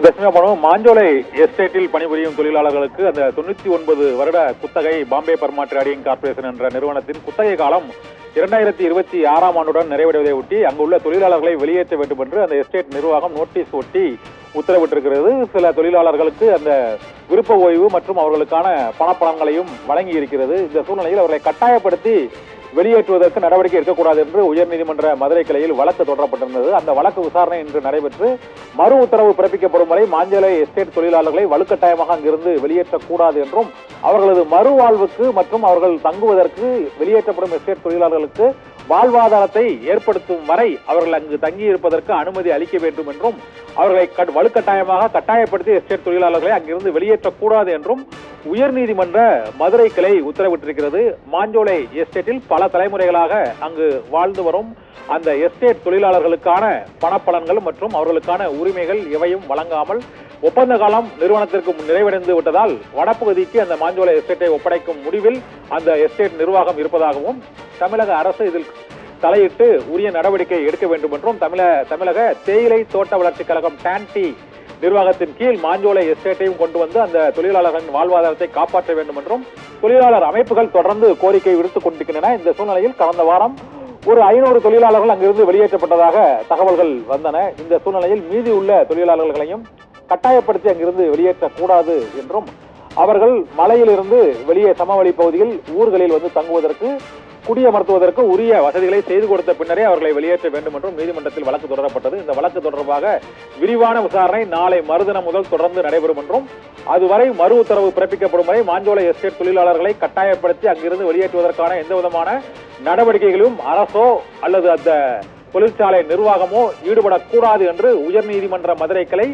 தட்சிணாபுரம் மாஞ்சோலை எஸ்டேட்டில் பணிபுரியும் தொழிலாளர்களுக்கு அந்த 99 வருட குத்தகை பாம்பே பர்மா ட்ரேடிங் கார்பரேஷன் என்ற நிறுவனத்தின் குத்தகை காலம் 2026ஆம் ஆண்டுடன் நிறைவடைவதை ஒட்டி அங்குள்ள தொழிலாளர்களை வெளியேற்ற வேண்டும் என்று அந்த எஸ்டேட் நிர்வாகம் நோட்டீஸ் ஒட்டி உத்தரவிட்டிருக்கிறது. சில தொழிலாளர்களுக்கு அந்த விருப்ப ஓய்வு மற்றும் அவர்களுக்கான பணப்பலன்களையும் வழங்கி இருக்கிறது. இந்த சூழ்நிலையில் அவர்களை கட்டாயப்படுத்தி வெளியேற்றுவதற்கு நடவடிக்கை எடுக்கக்கூடாது என்று உயர்நீதிமன்ற மதுரை கிளையில் வழக்கு தொடரப்பட்டிருந்தது. அந்த வழக்கு விசாரணை இன்று நடைபெற்று மறு உத்தரவு பிறப்பிக்கப்படும் வரை மாஞ்சோலை எஸ்டேட் தொழிலாளர்களை வலுக்கட்டாயமாக அங்கிருந்து வெளியேற்றக்கூடாது என்றும் அவர்களது மறுவாழ்வுக்கு மற்றும் அவர்கள் தங்குவதற்கு வெளியேற்றப்படும் எஸ்டேட் தொழிலாளர்களுக்கு வாழ்வாதாரத்தை ஏற்படுத்தும் வரை அவர்கள் அங்கு தங்கியிருப்பதற்கு அனுமதி அளிக்க வேண்டும் என்றும் அவர்களை வலுக்கட்டாயமாக கட்டாயப்படுத்தி எஸ்டேட் தொழிலாளர்களை அங்கிருந்து வெளியேற்றக்கூடாது என்றும் உயர்நீதிமன்ற மதுரை கிளை உத்தரவிட்டிருக்கிறது. மாஞ்சோலை எஸ்டேட்டில் பல தலைமுறைகளாக அங்கு வாழ்ந்து வரும் அந்த எஸ்டேட் தொழிலாளர்களுக்கான பணப்பலன்கள் மற்றும் அவர்களுக்கான உரிமைகள் எவையும் வழங்காமல் ஒப்பந்த காலம் நிறுவனத்திற்கு நிறைவடைந்து விட்டதால் வடப்பகுதிக்கு அந்த மாஞ்சோலை எஸ்டேட்டை ஒப்படைக்கும் முடிவில் அந்த எஸ்டேட் நிர்வாகம் இருப்பதாகவும் தமிழக அரசு இதில் தலையிட்டு உரிய நடவடிக்கை எடுக்க வேண்டும் என்றும் தமிழக தேயிலை தோட்ட வளர்ச்சி கழகம் டான்டி நிர்வாகத்தின் கீழ் மாஞ்சோலை எஸ்டேட்டையும் கொண்டு வந்து அந்த தொழிலாளர்களின் வாழ்வாதாரத்தை காப்பாற்ற வேண்டும் என்றும் தொழிலாளர் அமைப்புகள் தொடர்ந்து கோரிக்கை விடுத்துக் கொண்டிருக்கின்றன. இந்த சூழ்நிலையில் கடந்த வாரம் ஒரு 500 தொழிலாளர்கள் அங்கிருந்து வெளியேற்றப்பட்டதாக தகவல்கள் வந்தன. இந்த சூழ்நிலையில் மீதி உள்ள தொழிலாளர்களையும் கட்டாயப்படுத்தி அங்கிருந்து வெளியேற்றக்கூடாது என்றும் அவர்கள் மலையிலிருந்து வெளியே சமவெளி பகுதியில் ஊர்களில் வந்து தங்குவதற்கு குடியமர்த்துவதற்கு உரிய வசதிகளை செய்து கொடுத்த பின்னரே அவர்களை வெளியேற்ற வேண்டும் என்றும் நீதிமன்றத்தில் வழக்கு தொடரப்பட்டது. இந்த வழக்கு தொடர்பாக விரிவான விசாரணை நாளை மறுதினம் முதல் தொடர்ந்து நடைபெறும் என்றும் அதுவரை மறு உத்தரவு பிறப்பிக்கப்படும் வரை மாஞ்சோலை எஸ்டேட் தொழிலாளர்களை கட்டாயப்படுத்தி அங்கிருந்து வெளியேற்றுவதற்கான எந்த விதமான நடவடிக்கைகளும் அரசோ அல்லது அந்த தொழிற்சாலை நிர்வாகமோ ஈடுபடக்கூடாது என்று உயர்நீதிமன்ற மதுரை கிளை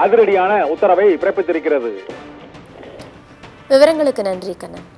அதிரடியான உத்தரவை பிறப்பித்திருக்கிறது. விவரங்களுக்கு நன்றி கண்ணன்.